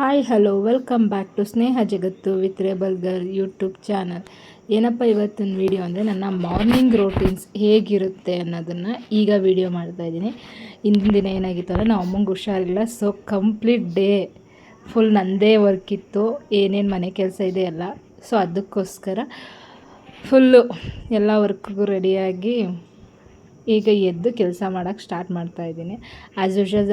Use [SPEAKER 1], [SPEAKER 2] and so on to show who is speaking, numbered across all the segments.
[SPEAKER 1] Hi hello welcome back to Sneha Jagattu with rebel girl YouTube channel. ಏನಪ್ಪ ಇವತ್ತಿನ video ಅಂದರೆ ನನ್ನ ಮಾರ್ನಿಂಗ್ ರೋಟೀನ್ಸ್ ಹೇಗಿರುತ್ತೆ ಅನ್ನೋದನ್ನು ಈಗ ವೀಡಿಯೋ ಮಾಡ್ತಾಯಿದ್ದೀನಿ. ಇಂದಿನ ದಿನ ಏನಾಗಿತ್ತು ಅಂದರೆ ನಾವು ಅಮ್ಮಂಗೆ ಹುಷಾರಿಲ್ಲ, ಸೊ ಕಂಪ್ಲೀಟ್ ಡೇ ಫುಲ್ ನನ್ನದೇ ವರ್ಕ್ ಇತ್ತು, ಏನೇನು ಮನೆ ಕೆಲಸ ಇದೆ ಎಲ್ಲ. ಸೊ ಅದಕ್ಕೋಸ್ಕರ ಫುಲ್ಲು ಎಲ್ಲ ವರ್ಕ್ಗೂ ರೆಡಿಯಾಗಿ ಈಗ ಎದ್ದು ಕೆಲಸ ಮಾಡೋಕ್ಕೆ ಸ್ಟಾರ್ಟ್ ಮಾಡ್ತಾಯಿದ್ದೀನಿ. ಆ್ಯಸ್ ಯೂಶ್ವಲ್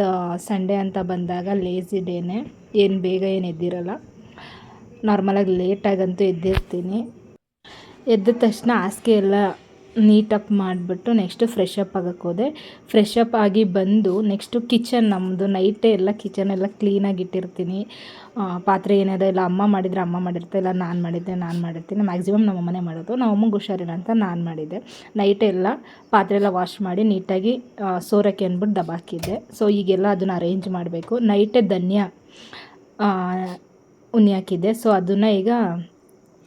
[SPEAKER 1] ಸಂಡೇ ಅಂತ ಬಂದಾಗ ಲೇಝಿ ಡೇನೇ, ಏನು ಬೇಗ ಏನು ಎದ್ದಿರಲ್ಲ, ನಾರ್ಮಲಾಗಿ ಲೇಟಾಗಂತೂ ಎದ್ದಿರ್ತೀನಿ. ಎದ್ದ ತಕ್ಷಣ ಹಾಸಿಗೆ ಎಲ್ಲ ನೀಟಪ್ ಮಾಡಿಬಿಟ್ಟು ನೆಕ್ಸ್ಟು ಫ್ರೆಶ್ ಅಪ್ ಆಗೋಕ್ಕೆ ಹೋದೆ. ಫ್ರೆಶ್ ಅಪ್ ಆಗಿ ಬಂದು ನೆಕ್ಸ್ಟು ಕಿಚನ್, ನಮ್ಮದು ನೈಟೇ ಎಲ್ಲ ಕಿಚನ್ ಎಲ್ಲ ಕ್ಲೀನಾಗಿ ಇಟ್ಟಿರ್ತೀನಿ. ಪಾತ್ರೆ ಏನಿದೆ ಇಲ್ಲ ಅಮ್ಮ ಮಾಡಿದರೆ ಅಮ್ಮ ಮಾಡಿರ್ತಾರೆ, ಇಲ್ಲ ನಾನು ಮಾಡಿರ್ತೀನಿ. ಮ್ಯಾಕ್ಸಿಮಮ್ ನಮ್ಮ ಅಮ್ಮನೇ ಮಾಡೋದು, ನಮ್ಮ ಅಮ್ಮಂಗೆ ಹುಷಾರಿಲ್ಲ ಅಂತ ನಾನು ಮಾಡಿದ್ದೆ. ನೈಟೆಲ್ಲ ಪಾತ್ರೆ ಎಲ್ಲ ವಾಶ್ ಮಾಡಿ ನೀಟಾಗಿ ಸೋರಕ್ಕೆ ಅಂದ್ಬಿಟ್ಟು ದಬಾಕಿದ್ದೆ. ಸೊ ಈಗೆಲ್ಲ ಅದನ್ನು ಅರೇಂಜ್ ಮಾಡಬೇಕು. ನೈಟೇ ಧನ್ಯ ಉನಿ ಹಾಕಿದ್ದೆ, ಸೊ ಅದನ್ನು ಈಗ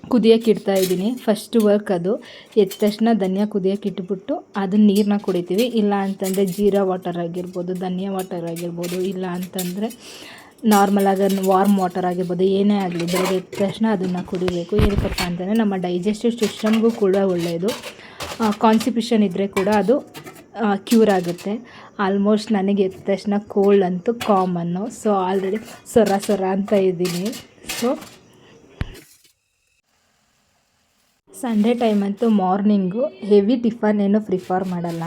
[SPEAKER 1] ಕುದಿಯೋಕೆ ಇಡ್ತಾಯಿದ್ದೀನಿ. ಫಸ್ಟ್ ವರ್ಕ್ ಅದು. ಎದ್ದ ತಕ್ಷಣ ಧನಿಯಾ ಕುದಿಯೋಕೆ ಇಟ್ಬಿಟ್ಟು ಅದನ್ನ ನೀರನ್ನ ಕುಡಿತೀವಿ. ಇಲ್ಲ ಅಂತಂದರೆ ಜೀರಾ ವಾಟರ್ ಆಗಿರ್ಬೋದು, ಧನಿಯಾ ವಾಟರ್ ಆಗಿರ್ಬೋದು, ಇಲ್ಲ ಅಂತಂದರೆ ನಾರ್ಮಲಾಗಿ ವಾರ್ಮ್ ವಾಟರ್ ಆಗಿರ್ಬೋದು, ಏನೇ ಆಗಲಿ ಬೆಳಗ್ಗೆ ಎದ್ದ ತಕ್ಷಣ ಅದನ್ನು ಕುಡಿಬೇಕು. ಏನಕ್ಕಪ್ಪ ಅಂತಂದರೆ ನಮ್ಮ ಡೈಜೆಸ್ಟಿವ್ ಸಿಸ್ಟಮ್ಗೂ ಕೂಡ ಒಳ್ಳೆಯದು. ಕಾನ್ಸ್ಟಿಪೇಷನ್ ಇದ್ದರೆ ಕೂಡ ಅದು ಕ್ಯೂರ್ ಆಗುತ್ತೆ. ಆಲ್ಮೋಸ್ಟ್ ನನಗೆ ಎದ್ದ ತಕ್ಷಣ ಕೋಲ್ಡ್ ಅಂತೂ ಕಾಮನ್ನು. ಸೊ ಆಲ್ರೆಡಿ ಸೊರ ಅಂತ ಇದ್ದೀನಿ. ಸೊ ಸಂಡೇ ಟೈಮ್ ಅಂತೂ ಮಾರ್ನಿಂಗು ಹೆವಿ ಟಿಫನ್ ಏನು ಪ್ರಿಫರ್ ಮಾಡಲ್ಲ.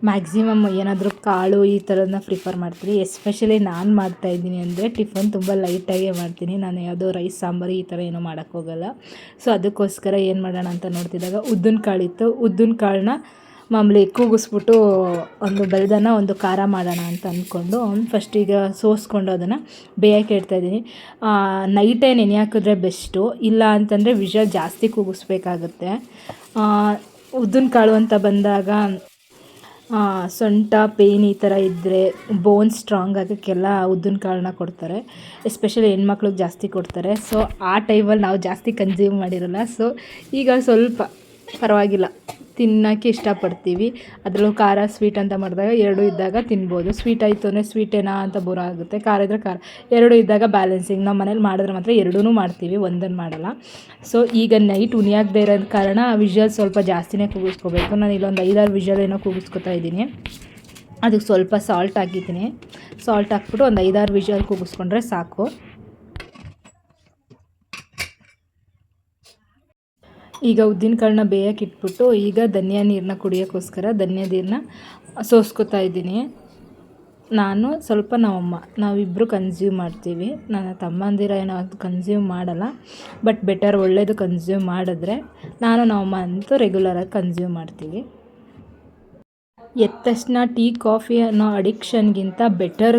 [SPEAKER 1] ಮ್ಯಾಕ್ಸಿಮಮ್ ಏನಾದರೂ ಕಾಳು ಈ ಥರದನ್ನ ಪ್ರಿಫರ್ ಮಾಡ್ತೀನಿ. ಎಸ್ಪೆಷಲಿ ನಾನು ಮಾಡ್ತಾಯಿದ್ದೀನಿ ಅಂದರೆ ಟಿಫನ್ ತುಂಬ ಲೈಟಾಗೇ ಮಾಡ್ತೀನಿ. ನಾನು ಯಾವುದೋ ರೈಸ್ ಸಾಂಬಾರು ಈ ಥರ ಏನೂ ಮಾಡೋಕ್ಕೋಗಲ್ಲ. ಸೊ ಅದಕ್ಕೋಸ್ಕರ ಏನು ಮಾಡೋಣ ಅಂತ ನೋಡ್ತಿದ್ದಾಗ ಉದ್ದಿನ ಕಾಳಿತ್ತು. ಉದ್ದಿನ ಕಾಳನ್ನ ಮಾಮೂಲಿ ಕೂಗಿಸ್ಬಿಟ್ಟು ಒಂದು ಬೆಲ್ಲದನ್ನ ಒಂದು ಖಾರ ಮಾಡೋಣ ಅಂತ ಅಂದ್ಕೊಂಡು ಫಸ್ಟ್ ಈಗ ಸೋಸ್ಕೊಂಡು ಅದನ್ನು ಬೇಯಕ್ಕೆ ಇಡ್ತಾಯಿದ್ದೀನಿ. ನೈಟೇ ನೆನೆ ಹಾಕಿದ್ರೆ ಬೆಸ್ಟು, ಇಲ್ಲ ಅಂತಂದರೆ ವಿಷಲ್ ಜಾಸ್ತಿ ಕೂಗಿಸ್ಬೇಕಾಗುತ್ತೆ. ಉದ್ದಿನ ಕಾಳು ಅಂತ ಬಂದಾಗ ಸೊಂಟ ಪೇಯ್ನ್ ಈ ಥರ ಇದ್ದರೆ, ಬೋನ್ ಸ್ಟ್ರಾಂಗ್ ಆಗೋಕ್ಕೆಲ್ಲ ಉದ್ದಿನ ಕಾಳನ್ನ ಕೊಡ್ತಾರೆ. ಎಸ್ಪೆಷಲಿ ಹೆಣ್ಮಕ್ಳಿಗೆ ಜಾಸ್ತಿ ಕೊಡ್ತಾರೆ. ಸೊ ಆ ಟೈಮಲ್ಲಿ ನಾವು ಜಾಸ್ತಿ ಕನ್ಸ್ಯೂಮ್ ಮಾಡಿರಲ್ಲ. ಸೊ ಈಗ ಸ್ವಲ್ಪ ಪರವಾಗಿಲ್ಲ, ತಿನ್ನೋಕ್ಕೆ ಇಷ್ಟಪಡ್ತೀವಿ. ಅದರಲ್ಲೂ ಖಾರ ಸ್ವೀಟ್ ಅಂತ ಮಾಡಿದಾಗ ಎರಡೂ ಇದ್ದಾಗ ತಿನ್ಬೋದು. ಸ್ವೀಟ್ ಆಯಿತು ಅಂದರೆ ಸ್ವೀಟೇನಾ ಅಂತ ಬೋರ್ ಆಗುತ್ತೆ, ಖಾರ ಇದ್ದರೆ ಖಾರ, ಎರಡೂ ಇದ್ದಾಗ ಬ್ಯಾಲೆನ್ಸಿಂಗ್. ನಮ್ಮ ಮನೇಲಿ ಮಾಡಿದ್ರೆ ಮಾತ್ರ ಎರಡೂ ಮಾಡ್ತೀವಿ, ಒಂದನ್ನು ಮಾಡಲ್ಲ. ಸೊ ಈಗ ನೈಟ್ ಉಣಿಯಾಗದೇ ಇರೋದ ಕಾರಣ ವಿಷಲ್ ಸ್ವಲ್ಪ ಜಾಸ್ತಿನೇ ಕೂಗಿಸ್ಕೋಬೇಕು. ನಾನು ಇಲ್ಲೊಂದು 5-6 ವಿಷಲ್ ಏನೋ ಕೂಗಿಸ್ಕೊತಾ ಇದ್ದೀನಿ. ಅದಕ್ಕೆ ಸ್ವಲ್ಪ ಸಾಲ್ಟ್ ಹಾಕಿದ್ದೀನಿ. ಸಾಲ್ಟ್ ಹಾಕ್ಬಿಟ್ಟು ಒಂದು 5-6 ವಿಷಲ್ ಕೂಗಿಸ್ಕೊಂಡ್ರೆ ಸಾಕು. ಈಗ ಉದ್ದಿನ ಕಾಳನ್ನ ಬೇಯಕ್ಕೆ ಇಟ್ಬಿಟ್ಟು ಈಗ ಧನಿಯಾ ನೀರನ್ನ ಕುಡಿಯೋಕ್ಕೋಸ್ಕರ ಧನಿಯಾ ನೀರನ್ನ ಸೋಸ್ಕೊತಾ ಇದ್ದೀನಿ. ನಾನು ಸ್ವಲ್ಪ ನಮ್ಮಮ್ಮ ನಾವಿಬ್ಬರು ಕನ್ಸ್ಯೂಮ್ ಮಾಡ್ತೀವಿ. ನನ್ನ ತಮ್ಮಂದಿರ ಏನೋ ಅದು ಕನ್ಸ್ಯೂಮ್ ಮಾಡಲ್ಲ, ಬಟ್ ಬೆಟರ್, ಒಳ್ಳೆಯದು ಕನ್ಸ್ಯೂಮ್ ಮಾಡಿದ್ರೆ. ನಾನು ನಮ್ಮಮ್ಮ ಅಂತೂ ರೆಗ್ಯುಲರಾಗಿ ಕನ್ಸ್ಯೂಮ್ ಮಾಡ್ತೀವಿ. ಎದ್ದ ತಕ್ಷಣ ಟೀ ಕಾಫಿ ಅನ್ನೋ ಅಡಿಕ್ಷನ್ಗಿಂತ ಬೆಟರ್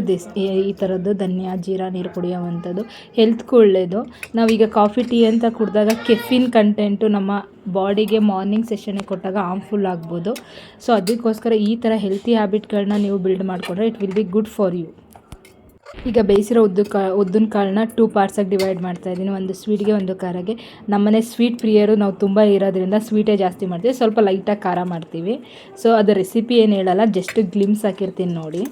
[SPEAKER 1] ಈ ಥರದ್ದು ಧನಿಯಾ ಜೀರಾ ನೀರು ಕುಡಿಯೋವಂಥದ್ದು ಹೆಲ್ತ್ಗೂ ಒಳ್ಳೆಯದು. ನಾವೀಗ ಕಾಫಿ ಟೀ ಅಂತ ಕುಡಿದಾಗ ಕೆಫಿನ್ ಕಂಟೆಂಟು ನಮ್ಮ ಬಾಡಿಗೆ ಮಾರ್ನಿಂಗ್ ಸೆಷನ್ಗೆ ಕೊಟ್ಟಾಗ ಹಾರ್ಮ್ಫುಲ್ ಆಗ್ಬೋದು. ಸೊ ಅದಕ್ಕೋಸ್ಕರ ಈ ಥರ ಹೆಲ್ತಿ ಹ್ಯಾಬಿಟ್ಗಳನ್ನ ನೀವು ಬಿಲ್ಡ್ ಮಾಡಿಕೊಂಡ್ರೆ it will be good for you. ಈಗ ಬೇಯಿಸಿರೋ ಉದ್ದಿನ ಕಾಳನ್ನ 2 ಪಾರ್ಟ್ಸಾಗಿ ಡಿವೈಡ್ ಮಾಡ್ತಾಯಿದ್ದೀನಿ. ಒಂದು ಸ್ವೀಟ್ಗೆ, ಒಂದು ಖಾರಗೆ. ನಮ್ಮನೆ ಸ್ವೀಟ್ ಪ್ರಿಯರು ನಾವು ತುಂಬ ಇರೋದ್ರಿಂದ ಸ್ವೀಟೇ ಜಾಸ್ತಿ ಮಾಡ್ತೀವಿ, ಸ್ವಲ್ಪ ಲೈಟಾಗಿ ಖಾರ ಮಾಡ್ತೀವಿ. ಸೊ ಅದು ರೆಸಿಪಿ ಏನು ಹೇಳಲ್ಲ, ಜಸ್ಟ್ ಗ್ಲಿಮ್ಸ್ ಹಾಕಿರ್ತೀನಿ ನೋಡಿ.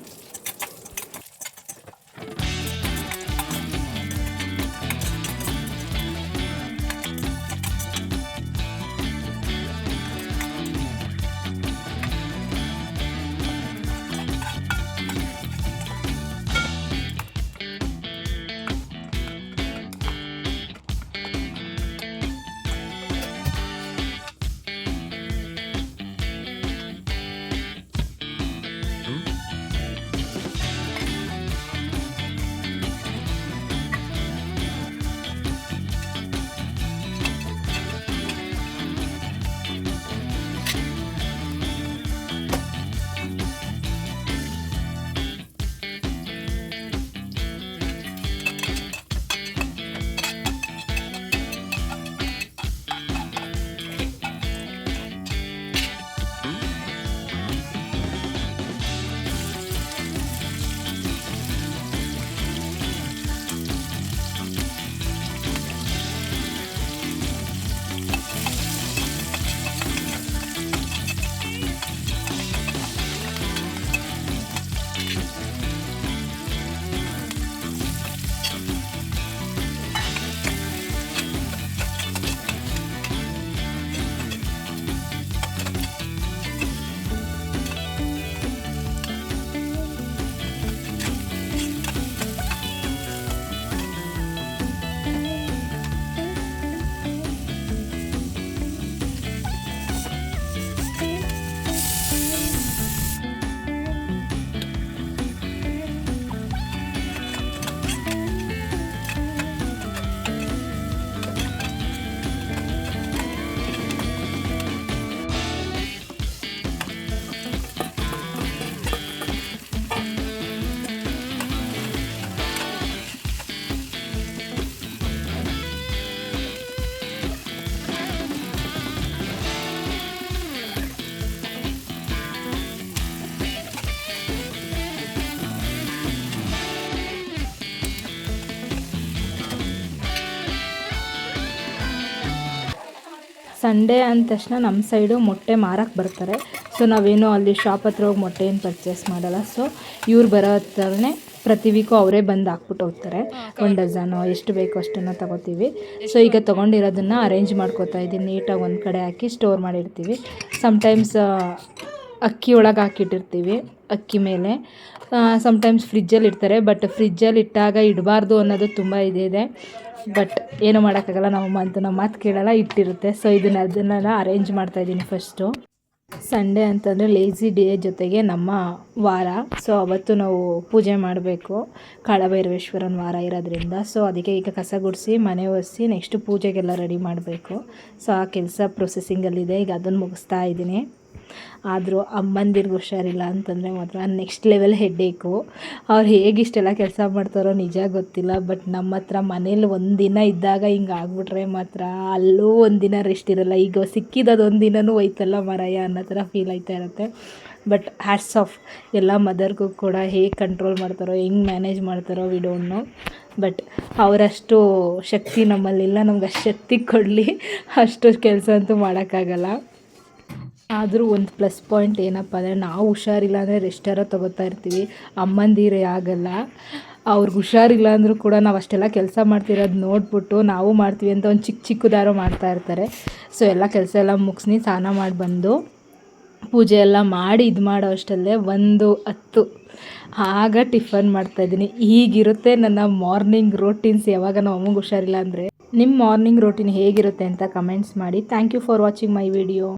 [SPEAKER 1] ಸಂಡೇ ಅಂದ ತಕ್ಷಣ ನಮ್ಮ ಸೈಡು ಮೊಟ್ಟೆ ಮಾರಕ್ಕೆ ಬರ್ತಾರೆ. ಸೊ ನಾವೇನೋ ಅಲ್ಲಿ ಶಾಪ್ ಹತ್ರ ಹೋಗಿ ಮೊಟ್ಟೆ ಏನು ಪರ್ಚೇಸ್ ಮಾಡಲ್ಲ. ಸೊ ಇವ್ರು ಬರೋ ಹತ್ರನೇ ಪ್ರತಿ ವೀಕು ಅವರೇ ಬಂದು ಹಾಕ್ಬಿಟ್ಟು ಹೋಗ್ತಾರೆ. 1 ಡಜನು ಎಷ್ಟು ಬೇಕೋ ಅಷ್ಟನ್ನು ತೊಗೋತೀವಿ. ಸೊ ಈಗ ತೊಗೊಂಡಿರೋದನ್ನು ಅರೇಂಜ್ ಮಾಡ್ಕೋತಾ ಇದ್ದೀನಿ. ನೀಟಾಗಿ ಒಂದು ಕಡೆ ಹಾಕಿ ಸ್ಟೋರ್ ಮಾಡಿರ್ತೀವಿ. ಸಮ್ಟೈಮ್ಸ್ ಅಕ್ಕಿ ಒಳಗೆ ಹಾಕಿಟ್ಟಿರ್ತೀವಿ, ಅಕ್ಕಿ ಮೇಲೆ. ಸಮ್ಟೈಮ್ಸ್ ಫ್ರಿಜ್ಜಲ್ಲಿ ಇಡ್ತಾರೆ. ಬಟ್ ಫ್ರಿಜ್ಜಲ್ಲಿ ಇಟ್ಟಾಗ ಇಡಬಾರ್ದು ಅನ್ನೋದು ತುಂಬ ಇದೆ. ಬಟ್ ಏನು ಮಾಡೋಕ್ಕಾಗಲ್ಲ, ನಮ್ಮ ಮಾತು ಕೇಳಲ್ಲ, ಇಟ್ಟಿರುತ್ತೆ. ಸೊ ಅದನ್ನೆಲ್ಲ ಅರೇಂಜ್ ಮಾಡ್ತಾಯಿದ್ದೀನಿ ಫಸ್ಟು. ಸಂಡೇ ಅಂತಂದರೆ ಲೇಝಿ ಡೇ ಜೊತೆಗೆ ನಮ್ಮ ವಾರ. ಸೊ ಅವತ್ತು ನಾವು ಪೂಜೆ ಮಾಡಬೇಕು, ಕಾಳಭೈರವೇಶ್ವರನ ವಾರ ಇರೋದ್ರಿಂದ. ಸೊ ಅದಕ್ಕೆ ಈಗ ಕಸ ಗುಡಿಸಿ ಮನೆ ಒರೆಸಿ ನೆಕ್ಸ್ಟ್ ಪೂಜೆಗೆಲ್ಲ ರೆಡಿ ಮಾಡಬೇಕು. ಸೊ ಆ ಕೆಲಸ ಪ್ರೊಸೆಸಿಂಗಲ್ಲಿದೆ. ಈಗ ಅದನ್ನು ಮುಗಿಸ್ತಾ ಇದ್ದೀನಿ. ಆದರೂ ಅಮ್ಮಂದಿರ್ಗೆ ಹುಷಾರಿಲ್ಲ ಅಂತಂದರೆ ಮಾತ್ರ ನೆಕ್ಸ್ಟ್ ಲೆವೆಲ್ ಹೆಡ್ಡೇಕು. ಅವ್ರು ಹೇಗೆ ಇಷ್ಟೆಲ್ಲ ಕೆಲಸ ಮಾಡ್ತಾರೋ ನಿಜ ಗೊತ್ತಿಲ್ಲ. ಬಟ್ ನಮ್ಮ ಹತ್ರ ಮನೇಲಿ ಒಂದಿನ ಇದ್ದಾಗ ಹಿಂಗೆ ಆಗ್ಬಿಟ್ರೆ ಮಾತ್ರ ಅಲ್ಲೂ ಒಂದಿನ ರೆಸ್ಟ್ ಇರೋಲ್ಲ. ಈಗ ಸಿಕ್ಕಿದ್ದು ಒಂದು ದಿನವೂ ಹೋಯ್ತಲ್ಲ ಮಾರಾಯ ಅನ್ನೋ ಥರ ಫೀಲ್ ಆಯ್ತಾ ಇರುತ್ತೆ. ಬಟ್ ಹ್ಯಾಟ್ಸ್ ಆಫ್ ಎಲ್ಲ ಮದರ್ಗೂ ಕೂಡ ಹೇಗೆ ಕಂಟ್ರೋಲ್ ಮಾಡ್ತಾರೋ, ಹೆಂಗೆ ಮ್ಯಾನೇಜ್ ಮಾಡ್ತಾರೋ ವಿ ಡೋಂಟ್ ನೋ. ಬಟ್ ಅವರಷ್ಟು ಶಕ್ತಿ ನಮ್ಮಲ್ಲಿಲ್ಲ. ನಮ್ಗೆ ಅಷ್ಟು ಶಕ್ತಿ ಕೊಡಲಿ, ಅಷ್ಟು ಕೆಲಸ ಅಂತೂ ಮಾಡೋಕ್ಕಾಗಲ್ಲ. ಆದರೂ ಒಂದು ಪ್ಲಸ್ ಪಾಯಿಂಟ್ ಏನಪ್ಪ ಅಂದರೆ, ನಾವು ಹುಷಾರಿಲ್ಲ ಅಂದರೆ ರೆಸ್ಟಾರ ತೊಗೋತಾ ಇರ್ತೀವಿ. ಅಮ್ಮಂದಿರೇ ಆಗಲ್ಲ. ಅವ್ರಿಗೆ ಹುಷಾರಿಲ್ಲ ಅಂದರೂ ಕೂಡ ನಾವು ಅಷ್ಟೆಲ್ಲ ಕೆಲಸ ಮಾಡ್ತಿರೋದು ನೋಡ್ಬಿಟ್ಟು ನಾವು ಮಾಡ್ತೀವಿ ಅಂತ ಒಂದು ಚಿಕ್ಕದಾರೋ ಮಾಡ್ತಾ ಇರ್ತಾರೆ. ಸೊ ಎಲ್ಲ ಕೆಲಸ ಎಲ್ಲ ಮುಗಿಸಿ ಸ್ನಾನ ಮಾಡಿ ಬಂದು ಪೂಜೆ ಎಲ್ಲ ಮಾಡಿ ಇದು ಮಾಡೋ ಅಷ್ಟಲ್ಲೇ 1:10 ಆಗ ಟಿಫನ್ ಮಾಡ್ತಾಯಿದ್ದೀನಿ. ಹೀಗಿರುತ್ತೆ ನನ್ನ ಮಾರ್ನಿಂಗ್ ರೋಟೀನ್ಸ್. ಯಾವಾಗ ನಾವು ಅಮ್ಮಗೆ ಹುಷಾರಿಲ್ಲ ಅಂದರೆ. ನಿಮ್ಮ ಮಾರ್ನಿಂಗ್ ರೋಟೀನ್ ಹೇಗಿರುತ್ತೆ ಅಂತ ಕಮೆಂಟ್ಸ್ ಮಾಡಿ. Thank you for watching my video.